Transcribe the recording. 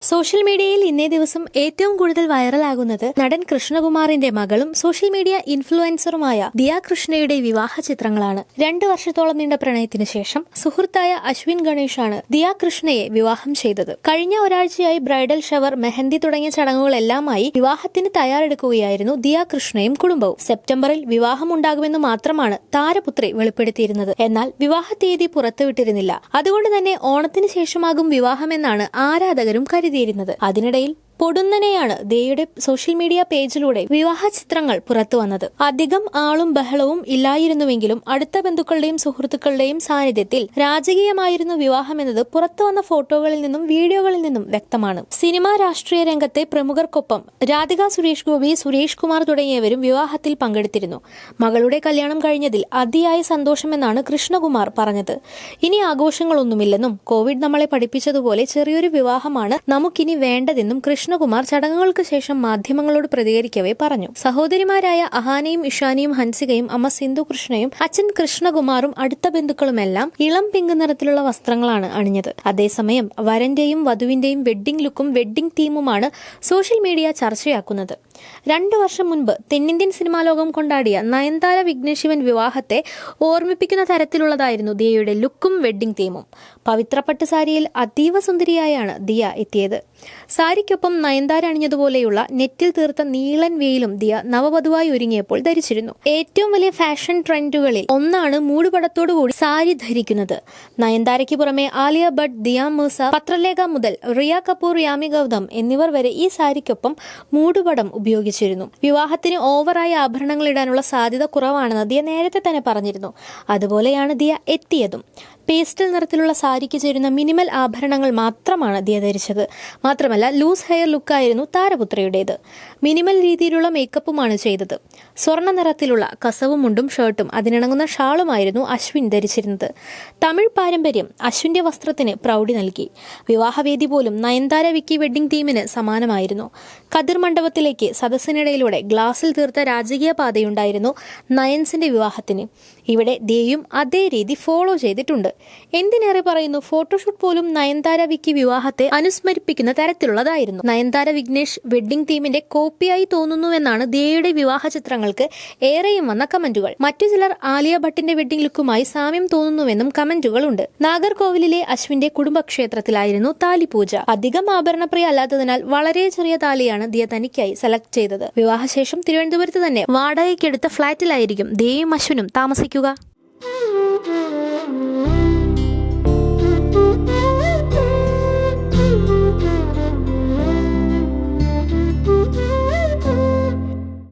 Social മീഡിയയിൽ ഇന്നേ ദിവസം ഏറ്റവും കൂടുതൽ വൈറലാകുന്നത് നടൻ കൃഷ്ണകുമാറിന്റെ മകളും സോഷ്യൽ മീഡിയ ഇൻഫ്ലുവൻസറുമായ ദിയ കൃഷ്ണയുടെ വിവാഹ ചിത്രങ്ങളാണ്. 2 വർഷത്തോളം നീണ്ട പ്രണയത്തിന് ശേഷം സുഹൃത്തായ അശ്വിൻ ഗണേഷാണ് ദിയ കൃഷ്ണയെ വിവാഹം ചെയ്തത്. കഴിഞ്ഞ ഒരാഴ്ചയായി ബ്രൈഡൽ ഷവർ, മെഹന്തി തുടങ്ങിയ ചടങ്ങുകളെല്ലാമായി വിവാഹത്തിന് തയ്യാറെടുക്കുകയായിരുന്നു ദിയ കൃഷ്ണയും കുടുംബവും. സെപ്റ്റംബറിൽ വിവാഹമുണ്ടാകുമെന്ന് മാത്രമാണ് താരപുത്രി വെളിപ്പെടുത്തിയിരുന്നത്. എന്നാൽ വിവാഹ തീയതി പുറത്തുവിട്ടിരുന്നില്ല. അതുകൊണ്ട് തന്നെ ഓണത്തിന് ശേഷമാകും വിവാഹമെന്നാണ് ആരാധകരും കരുതിയിരുന്നത്. അതിനിടയിൽ പൊടുന്നനെയാണ് ദിയയുടെ സോഷ്യൽ മീഡിയ പേജിലൂടെ വിവാഹ ചിത്രങ്ങൾ പുറത്തു വന്നത്. അധികം ആളും ബഹളവും ഇല്ലായിരുന്നുവെങ്കിലും അടുത്ത ബന്ധുക്കളുടെയും സുഹൃത്തുക്കളുടെയും സാന്നിധ്യത്തിൽ രാജകീയമായിരുന്നു വിവാഹമെന്നത് പുറത്തു വന്ന ഫോട്ടോകളിൽ നിന്നും വീഡിയോകളിൽ നിന്നും വ്യക്തമാണ്. സിനിമാ രാഷ്ട്രീയ രംഗത്തെ പ്രമുഖർക്കൊപ്പം രാധിക സുരേഷ് ഗോപി, സുരേഷ് കുമാർ തുടങ്ങിയവരും വിവാഹത്തിൽ പങ്കെടുത്തിരുന്നു. മകളുടെ കല്യാണം കഴിഞ്ഞതിൽ അതിയായ സന്തോഷമെന്നാണ് കൃഷ്ണകുമാർ പറഞ്ഞത്. ഇനി ആഘോഷങ്ങളൊന്നുമില്ലെന്നും കോവിഡ് നമ്മളെ പഠിപ്പിച്ചതുപോലെ ചെറിയൊരു വിവാഹമാണ് നമുക്കിനി വേണ്ടതെന്നും കൃഷ്ണകുമാർ ചടങ്ങുകൾക്ക് ശേഷം മാധ്യമങ്ങളോട് പ്രതികരിക്കവേ പറഞ്ഞു. സഹോദരിമാരായ അഹാനയും ഇഷാനിയും ഹൻസികയും അമ്മ സിന്ധു കൃഷ്ണയും അച്ഛൻ കൃഷ്ണകുമാറും അടുത്ത ബന്ധുക്കളുമെല്ലാം ഇളം പിങ്ക് നിറത്തിലുള്ള വസ്ത്രങ്ങളാണ് അണിഞ്ഞത്. അതേസമയം വരന്റെയും വധുവിന്റെയും വെഡ്ഡിംഗ് ലുക്കും വെഡ്ഡിംഗ് തീമുമാണ് സോഷ്യൽ മീഡിയ ചർച്ചയാക്കുന്നത്. 2 വർഷം മുൻപ് തെന്നിന്ത്യൻ സിനിമാ ലോകം കൊണ്ടാടിയ നയൻതാര വിഘ്നേഷ് ശിവൻ വിവാഹത്തെ ഓർമ്മിപ്പിക്കുന്ന തരത്തിലുള്ളതായിരുന്നു ദിയയുടെ ലുക്കും വെഡ്ഡിംഗ് തീമും. പവിത്രപ്പട്ട് സാരിയിൽ അതീവ സുന്ദരിയായാണ് ദിയ എത്തിയത്. സാരിക്കൊപ്പം നയൻതാര അണിഞ്ഞതുപോലെയുള്ള നെറ്റിൽ തീർത്ത നീളൻ വെയിലും ദിയ നവവധുവായി ഒരുങ്ങിയപ്പോൾ ധരിച്ചിരുന്നു. ഏറ്റവും വലിയ ഫാഷൻ ട്രെൻഡുകളിൽ ഒന്നാണ് മൂടുപടത്തോടുകൂടി സാരി ധരിക്കുന്നത്. നയൻതാരയ്ക്ക് പുറമെ ആലിയ ഭട്ട്, ദിയ മിർസ, പത്രലേഖ മുതൽ റിയ കപൂർ, യാമി ഗൗതം എന്നിവർ വരെ ഈ സാരിക്കൊപ്പം മൂടുപടം ഉപയോഗിച്ചിരുന്നു. വിവാഹത്തിന് ഓവറായി ആഭരണങ്ങൾ ഇടാനുള്ള സാധ്യത കുറവാണെന്ന് ദിയ നേരത്തെ തന്നെ പറഞ്ഞിരുന്നു. അതുപോലെയാണ് ദിയ എത്തിയതും. പേസ്റ്റൽ നിറത്തിലുള്ള സാരിക്ക് ചേരുന്ന മിനിമൽ ആഭരണങ്ങൾ മാത്രമാണ് ദിയ ധരിച്ചത്. മാത്രമല്ല ലൂസ് ഹെയർ ലുക്കായിരുന്നു താരപുത്രിയുടേത്. മിനിമൽ രീതിയിലുള്ള മേക്കപ്പുമാണ് ചെയ്തത്. സ്വർണ്ണ നിറത്തിലുള്ള കസവും മുണ്ടും ഷർട്ടും അതിനിണങ്ങുന്ന ഷാളുമായിരുന്നു അശ്വിൻ ധരിച്ചിരുന്നത്. തമിഴ് പാരമ്പര്യം അശ്വിന്റെ വസ്ത്രത്തിന് പ്രൗഢി നൽകി. വിവാഹവേദി പോലും നയൻതാര വിക്കി വെഡ്ഡിംഗ് തീമിന് സമാനമായിരുന്നു. കതിർ മണ്ഡപത്തിലേക്ക് സദസ്സിനിടയിലൂടെ ഗ്ലാസിൽ തീർത്ത രാജകീയ പാതയുണ്ടായിരുന്നു നയൻസിന്റെ വിവാഹത്തിന്. ഇവിടെ ദിയയും അതേ രീതി ഫോളോ ചെയ്തിട്ടുണ്ട്. എന്തിനേറെ പറയുന്നു, ഫോട്ടോഷൂട്ട് പോലും നയൻതാര വിക്കി വിവാഹത്തെ അനുസ്മരിപ്പിക്കുന്ന തരത്തിലുള്ളതായിരുന്നു. നയൻതാര വിഘ്നേഷ് വെഡ്ഡിംഗ് തീമിന്റെ കോപ്പിയായി തോന്നുന്നുവെന്നാണ് ദിയയുടെ വിവാഹ ചിത്രങ്ങൾക്ക് ഏറെയും വന്ന കമന്റുകൾ. മറ്റു ചിലർ ആലിയ ഭട്ടിന്റെ വെഡ്ഡിംഗ് ലുക്കുമായി സാമ്യം തോന്നുന്നുവെന്നും കമന്റുകളുണ്ട്. നാഗർകോവിലിലെ അശ്വിന്റെ കുടുംബക്ഷേത്രത്തിലായിരുന്നു താലിപൂജ. അധികം ആഭരണപ്രിയ അല്ലാത്തതിനാൽ വളരെ ചെറിയ താലിയാണ് ദിയ തനിക്കായി സെലക്ട് ചെയ്തത്. വിവാഹശേഷം തിരുവനന്തപുരത്ത് തന്നെ വാടകയ്ക്കെടുത്ത ഫ്ളാറ്റിലായിരിക്കും ദിയയും അശ്വിനും താമസിക്കുക.